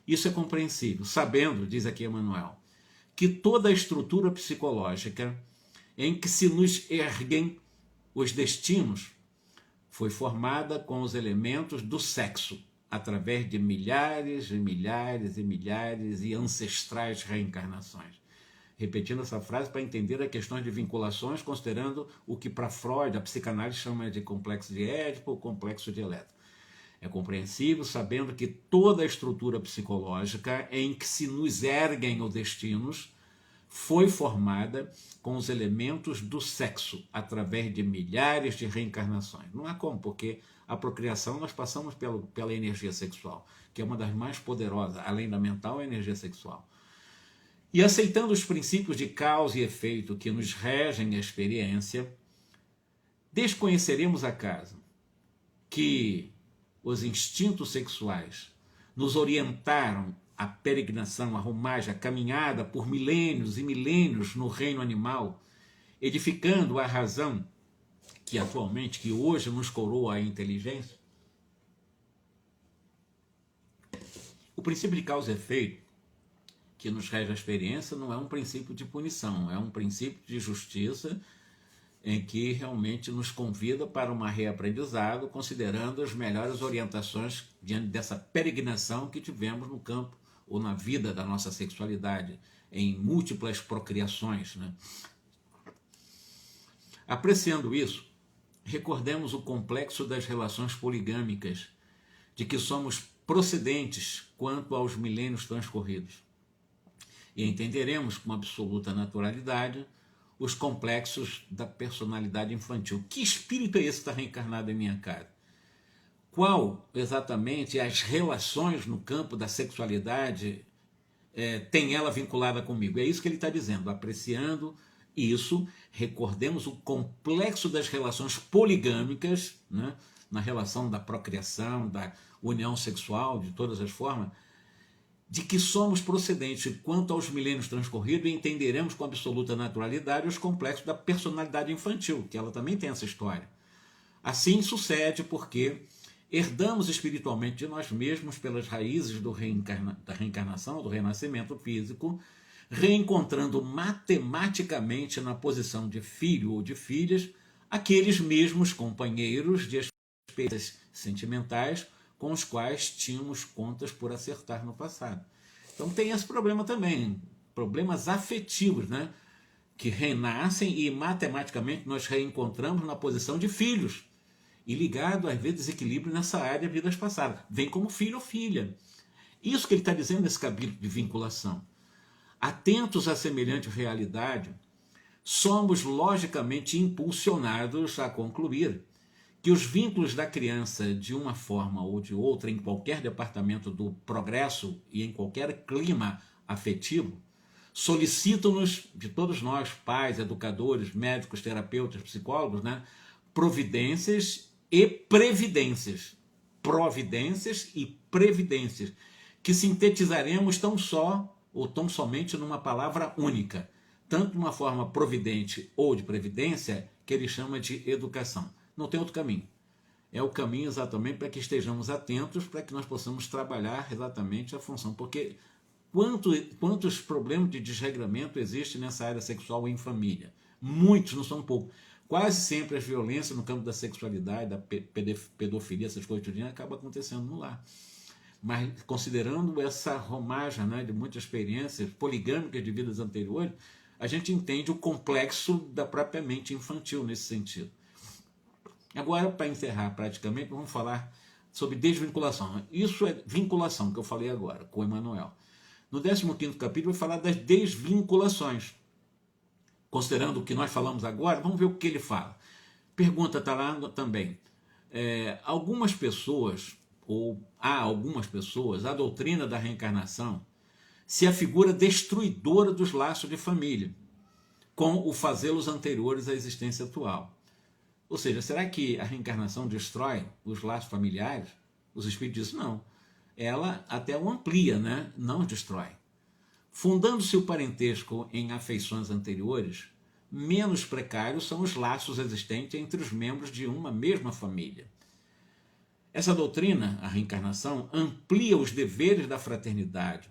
Isso é compreensível, sabendo, diz aqui Emmanuel, que toda a estrutura psicológica em que se nos erguem os destinos foi formada com os elementos do sexo, através de milhares e milhares e milhares e ancestrais reencarnações. Repetindo essa frase para entender as questões de vinculações, considerando o que para Freud a psicanálise chama de complexo de Édipo ou complexo de Elétra. É compreensível sabendo que toda a estrutura psicológica em que se nos erguem os destinos foi formada com os elementos do sexo, através de milhares de reencarnações. Não há como, porque a procriação nós passamos pela energia sexual, que é uma das mais poderosas, além da mental, a energia sexual. E aceitando os princípios de causa e efeito que nos regem a experiência, desconheceremos acaso que os instintos sexuais nos orientaram a peregrinação, a romagem, a caminhada por milênios e milênios no reino animal, edificando a razão que hoje nos coroa a inteligência? O princípio de causa e efeito que nos rege a experiência não é um princípio de punição, é um princípio de justiça em que realmente nos convida para um reaprendizado, considerando as melhores orientações diante dessa peregrinação que tivemos no campo ou na vida da nossa sexualidade, em múltiplas procriações, né? Apreciando isso, recordemos o complexo das relações poligâmicas, de que somos procedentes quanto aos milênios transcorridos. E entenderemos com absoluta naturalidade os complexos da personalidade infantil. Que espírito é esse que está reencarnado em minha casa? Qual exatamente as relações no campo da sexualidade tem ela vinculada comigo? É isso que ele está dizendo. Apreciando isso, recordemos o complexo das relações poligâmicas, né, na relação da procriação, da união sexual, de todas as formas, de que somos procedentes quanto aos milênios transcorridos e entenderemos com absoluta naturalidade os complexos da personalidade infantil, que ela também tem essa história. Assim sucede porque herdamos espiritualmente de nós mesmos pelas raízes da reencarnação, do renascimento físico, reencontrando matematicamente na posição de filho ou de filhas aqueles mesmos companheiros de experiências sentimentais com os quais tínhamos contas por acertar no passado. Então tem esse problema também, problemas afetivos, né? Que renascem e matematicamente nós reencontramos na posição de filhos e ligado, às vezes, desequilíbrio nessa área de vidas passadas. Vem como filho ou filha. Isso que ele está dizendo nesse capítulo de vinculação. Atentos a semelhante realidade, somos logicamente impulsionados a concluir que os vínculos da criança, de uma forma ou de outra, em qualquer departamento do progresso e em qualquer clima afetivo, solicitam-nos, de todos nós, pais, educadores, médicos, terapeutas, psicólogos, né, providências e previdências. Providências e previdências, que sintetizaremos tão só ou tão somente numa palavra única, tanto de uma forma providente ou de previdência, que ele chama de educação. Não tem outro caminho. É o caminho exatamente para que estejamos atentos, para que nós possamos trabalhar exatamente a função. Porque quantos problemas de desregramento existem nessa área sexual em família? Muitos, não são poucos. Quase sempre as violências no campo da sexualidade, da pedofilia, essas coisas tudinho, acabam acontecendo no lar. Mas considerando essa romagem, né, de muitas experiências poligâmicas de vidas anteriores, a gente entende o complexo da própria mente infantil nesse sentido. Agora, para encerrar praticamente, vamos falar sobre desvinculação. Isso é vinculação, que eu falei agora, com Emmanuel. No 15º capítulo, vai falar das desvinculações. Considerando o que nós falamos agora, vamos ver o que ele fala. Pergunta está lá também. Algumas pessoas, ou há algumas pessoas, a doutrina da reencarnação se afigura destruidora dos laços de família, com o fazê-los anteriores à existência atual. Ou seja, será que a reencarnação destrói os laços familiares? Os espíritos dizem não. Ela até o amplia, né? Não destrói. Fundando-se o parentesco em afeições anteriores, menos precários são os laços existentes entre os membros de uma mesma família. Essa doutrina, a reencarnação, amplia os deveres da fraternidade,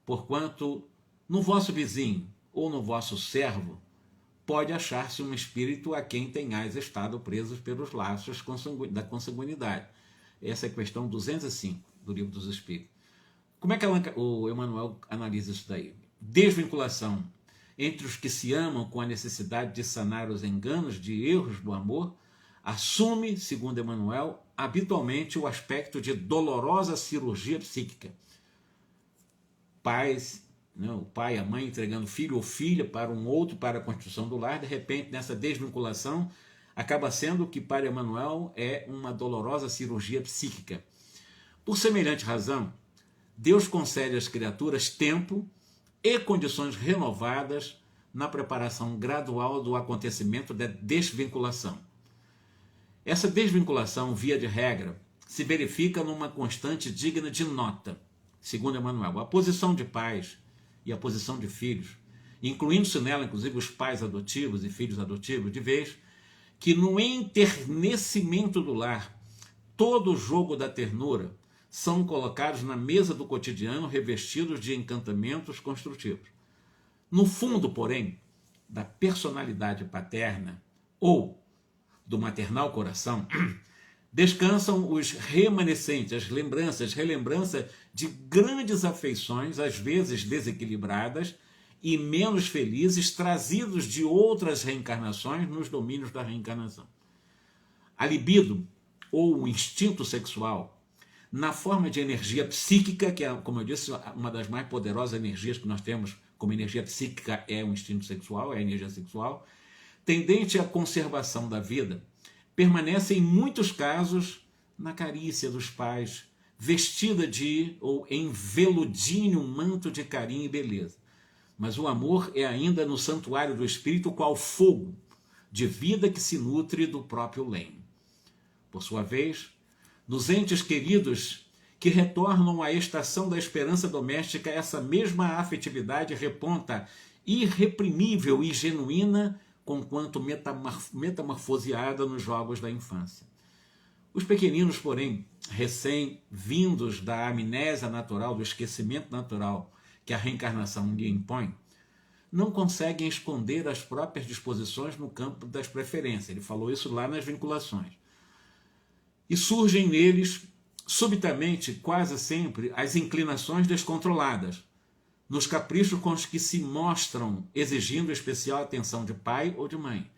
porquanto no vosso vizinho ou no vosso servo pode achar-se um espírito a quem tenhais estado presos pelos laços da consanguinidade. Essa é a questão 205 do Livro dos Espíritos. Como é que o Emmanuel analisa isso daí? Desvinculação entre os que se amam com a necessidade de sanar os enganos de erros do amor assume, segundo Emmanuel, habitualmente o aspecto de dolorosa cirurgia psíquica. Pais, o pai e a mãe entregando filho ou filha para um outro para a construção do lar, de repente, nessa desvinculação, acaba sendo o que para Emmanuel é uma dolorosa cirurgia psíquica. Por semelhante razão, Deus concede às criaturas tempo e condições renovadas na preparação gradual do acontecimento da desvinculação. Essa desvinculação, via de regra, se verifica numa constante digna de nota, segundo Emmanuel. A posição de pais e a posição de filhos, incluindo-se nela, inclusive, os pais adotivos e filhos adotivos, de vez que no enternecimento do lar, todo o jogo da ternura são colocados na mesa do cotidiano revestidos de encantamentos construtivos. No fundo, porém, da personalidade paterna ou do maternal coração, descansam os remanescentes, as relembranças de grandes afeições, às vezes desequilibradas e menos felizes, trazidos de outras reencarnações nos domínios da reencarnação. A libido, ou o instinto sexual, na forma de energia psíquica, que é, como eu disse, uma das mais poderosas energias que nós temos como energia psíquica é o instinto sexual, é a energia sexual, tendente à conservação da vida, permanece em muitos casos na carícia dos pais, vestida de ou enveludinho um manto de carinho e beleza. Mas o amor é ainda no santuário do espírito qual fogo de vida que se nutre do próprio lenho. Por sua vez, nos entes queridos que retornam à estação da esperança doméstica, essa mesma afetividade reponta irreprimível e genuína, conquanto metamorfoseada nos jogos da infância. Os pequeninos, porém, recém-vindos da amnésia natural, do esquecimento natural que a reencarnação lhe impõe, não conseguem esconder as próprias disposições no campo das preferências. Ele falou isso lá nas vinculações. E surgem neles, subitamente, quase sempre, as inclinações descontroladas, nos caprichos com os que se mostram exigindo especial atenção de pai ou de mãe,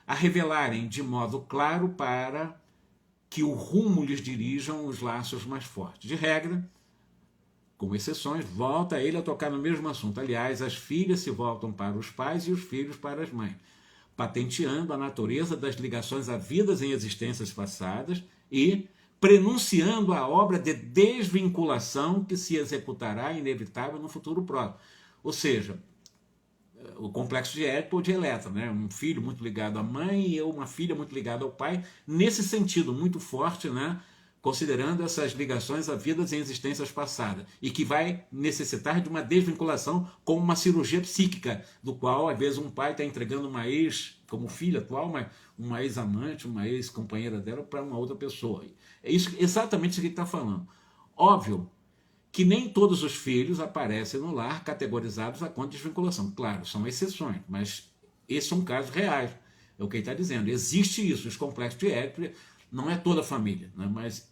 a revelarem de modo claro para que o rumo lhes dirijam os laços mais fortes. De regra, com exceções, volta ele a tocar no mesmo assunto. Aliás, as filhas se voltam para os pais e os filhos para as mães, patenteando a natureza das ligações havidas em existências passadas e prenunciando a obra de desvinculação que se executará inevitável no futuro próximo. Ou seja, o complexo de Édipo ou de Eletra, né? Um filho muito ligado à mãe e uma filha muito ligada ao pai, nesse sentido muito forte, né? Considerando essas ligações havidas em existências passadas, e que vai necessitar de uma desvinculação como uma cirurgia psíquica, do qual, às vezes, um pai está entregando uma ex, como filha atual, uma ex-amante, uma ex-companheira dela para uma outra pessoa. É isso, exatamente isso que ele está falando. Óbvio que nem todos os filhos aparecem no lar categorizados a conta de desvinculação. Claro, são exceções, mas esses são casos reais. É o que ele está dizendo. Existe isso, os complexos de Édipo, não é toda a família, né? Mas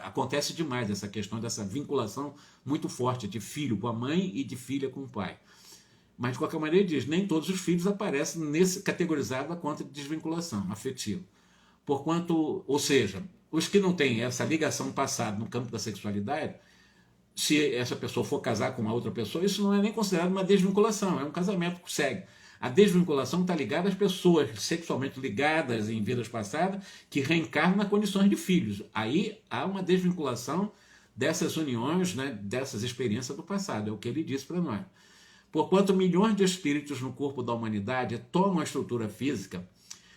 acontece demais essa questão dessa vinculação muito forte de filho com a mãe e de filha com o pai. Mas, de qualquer maneira, ele diz, nem todos os filhos aparecem categorizados a conta de desvinculação afetiva. Porquanto, ou seja, os que não têm essa ligação passada no campo da sexualidade, se essa pessoa for casar com uma outra pessoa, isso não é nem considerado uma desvinculação, é um casamento que segue. A desvinculação está ligada às pessoas sexualmente ligadas em vidas passadas que reencarnam nas condições de filhos. Aí há uma desvinculação dessas uniões, né, dessas experiências do passado, é o que ele disse para nós. Porquanto milhões de espíritos no corpo da humanidade tomam a estrutura física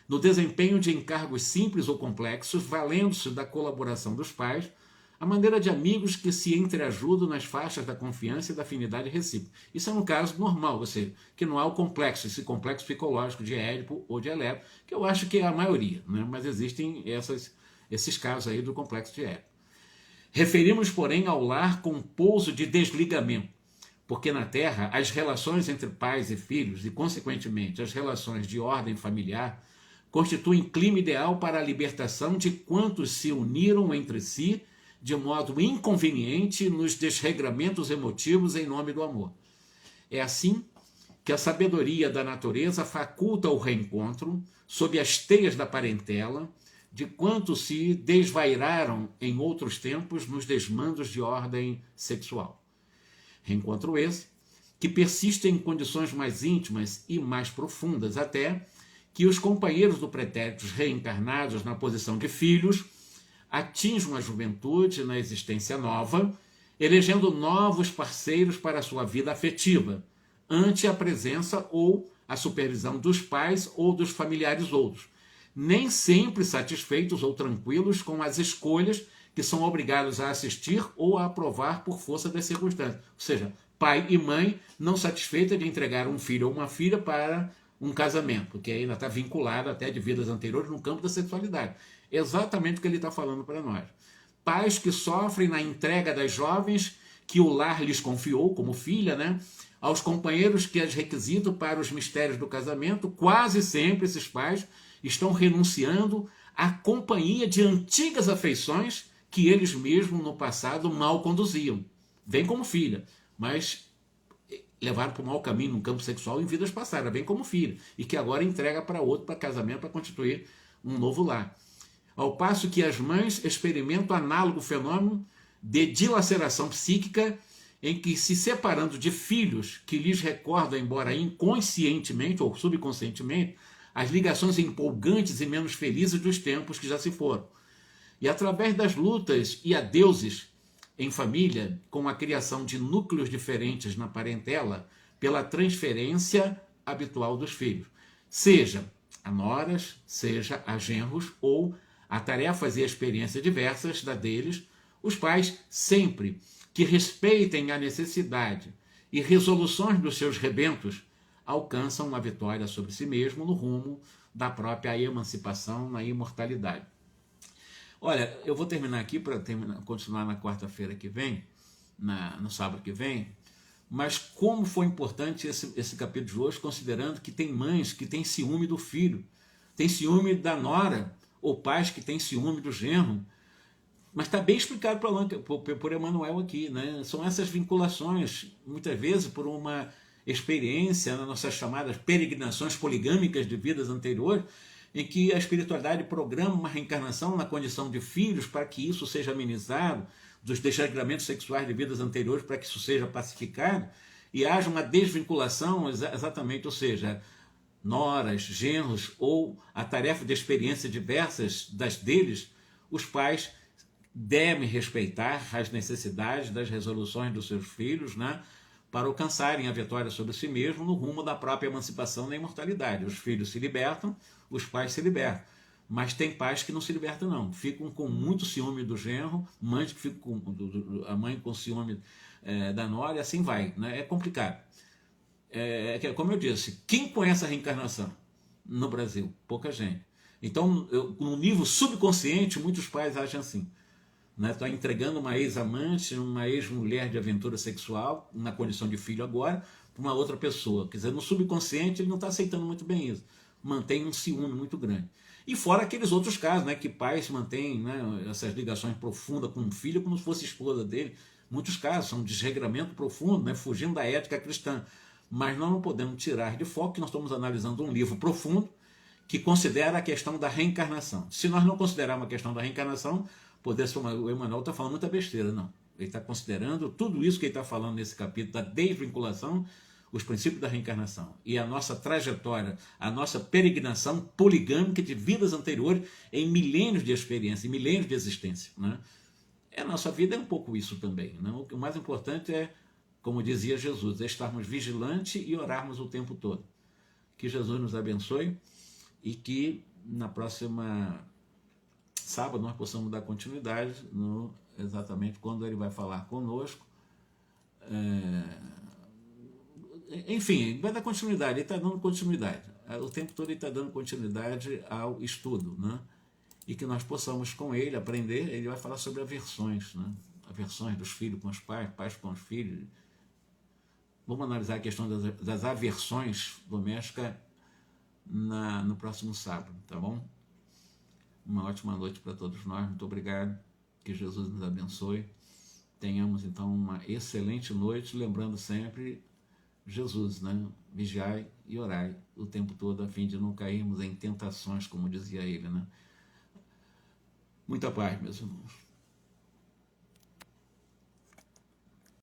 no desempenho de encargos simples ou complexos, valendo-se da colaboração dos pais, a maneira de amigos que se entreajudam nas faixas da confiança e da afinidade recíproca. Isso é um caso normal, ou seja, que não há o complexo, esse complexo psicológico de Édipo ou de Elétra, que eu acho que é a maioria, né? Mas existem esses casos aí do complexo de Édipo. Referimos, porém, ao lar com pouso de desligamento, porque na Terra as relações entre pais e filhos, e consequentemente as relações de ordem familiar, constituem clima ideal para a libertação de quantos se uniram entre si de modo inconveniente nos desregramentos emotivos em nome do amor. É assim que a sabedoria da natureza faculta o reencontro, sob as teias da parentela, de quantos se desvairaram em outros tempos nos desmandos de ordem sexual. Reencontro esse que persiste em condições mais íntimas e mais profundas, até que os companheiros do pretéritos reencarnados na posição de filhos atinjam a juventude na existência nova, elegendo novos parceiros para a sua vida afetiva, ante a presença ou a supervisão dos pais ou dos familiares outros, nem sempre satisfeitos ou tranquilos com as escolhas que são obrigados a assistir ou a aprovar por força das circunstâncias. Ou seja, pai e mãe não satisfeitos de entregar um filho ou uma filha para um casamento, que ainda está vinculado até de vidas anteriores no campo da sexualidade. Exatamente o que ele está falando para nós. Pais que sofrem na entrega das jovens que o lar lhes confiou, como filha, né? Aos companheiros que as requisitam para os mistérios do casamento, quase sempre esses pais estão renunciando à companhia de antigas afeições que eles mesmos no passado mal conduziam. Vem como filha, mas levaram para o mau caminho no campo sexual em vidas passadas, bem como filha, e que agora entrega para outro, para casamento, para constituir um novo lar. Ao passo que as mães experimentam análogo fenômeno de dilaceração psíquica, em que, se separando de filhos que lhes recordam, embora inconscientemente ou subconscientemente, as ligações empolgantes e menos felizes dos tempos que já se foram. E através das lutas e adeuses em família, com a criação de núcleos diferentes na parentela, pela transferência habitual dos filhos, seja a noras, seja a genros, ou a tarefas e experiências diversas da deles, Os pais, sempre que respeitem a necessidade e resoluções dos seus rebentos, alcançam uma vitória sobre si mesmo no rumo da própria emancipação na imortalidade. Olha, eu vou terminar aqui para continuar na quarta-feira que vem, no sábado que vem, mas como foi importante esse capítulo de hoje, considerando que tem mães que têm ciúme do filho, tem ciúme da nora, ou pais que têm ciúme do genro, mas está bem explicado por Emmanuel aqui, né? São essas vinculações, muitas vezes por uma experiência nas nossas chamadas peregrinações poligâmicas de vidas anteriores, em que a espiritualidade programa uma reencarnação na condição de filhos para que isso seja amenizado, dos desregramentos sexuais de vidas anteriores para que isso seja pacificado, e haja uma desvinculação exatamente, ou seja, noras, genros, ou a tarefa de experiências diversas das deles, os pais devem respeitar as necessidades das resoluções dos seus filhos, né, para alcançarem a vitória sobre si mesmo no rumo da própria emancipação na imortalidade. Os filhos se libertam, os pais se libertam. Mas tem pais que não se libertam, não. Ficam com muito ciúme do genro, mães que ficam a mãe com ciúme da nora, e assim vai, né? É complicado. Como eu disse, quem conhece a reencarnação no Brasil? Pouca gente. Então, no nível subconsciente, muitos pais agem assim. Está entregando uma ex-amante, uma ex-mulher de aventura sexual, na condição de filho agora, para uma outra pessoa. Quer dizer, no subconsciente ele não está aceitando muito bem isso. Mantém um ciúme muito grande. E fora aqueles outros casos, né, que pais mantêm, né, essas ligações profundas com o filho como se fosse esposa dele. Muitos casos são um desregramento profundo, né, fugindo da ética cristã. Mas nós não podemos tirar de foco que nós estamos analisando um livro profundo que considera a questão da reencarnação. Se nós não considerarmos a questão da reencarnação, o Emmanuel está falando muita besteira, não. Ele está considerando tudo isso que ele está falando nesse capítulo da desvinculação, os princípios da reencarnação e a nossa trajetória, a nossa peregrinação poligâmica de vidas anteriores em milênios de experiência, em milênios de existência, né? A nossa vida é um pouco isso também, né? O mais importante é, como dizia Jesus, é estarmos vigilantes e orarmos o tempo todo. Que Jesus nos abençoe e que na próxima sábado nós possamos dar continuidade exatamente quando ele vai falar conosco. Enfim, vai dar continuidade, ele está dando continuidade. O tempo todo ele está dando continuidade ao estudo, né? E que nós possamos com ele aprender. Ele vai falar sobre aversões, né? Aversões dos filhos com os pais, pais com os filhos. Vamos analisar a questão das aversões domésticas no próximo sábado, tá bom? Uma ótima noite para todos nós, muito obrigado, que Jesus nos abençoe. Tenhamos então uma excelente noite, lembrando sempre Jesus, né? Vigiai e orai o tempo todo, a fim de não cairmos em tentações, como dizia ele, né? Muita paz, meus irmãos.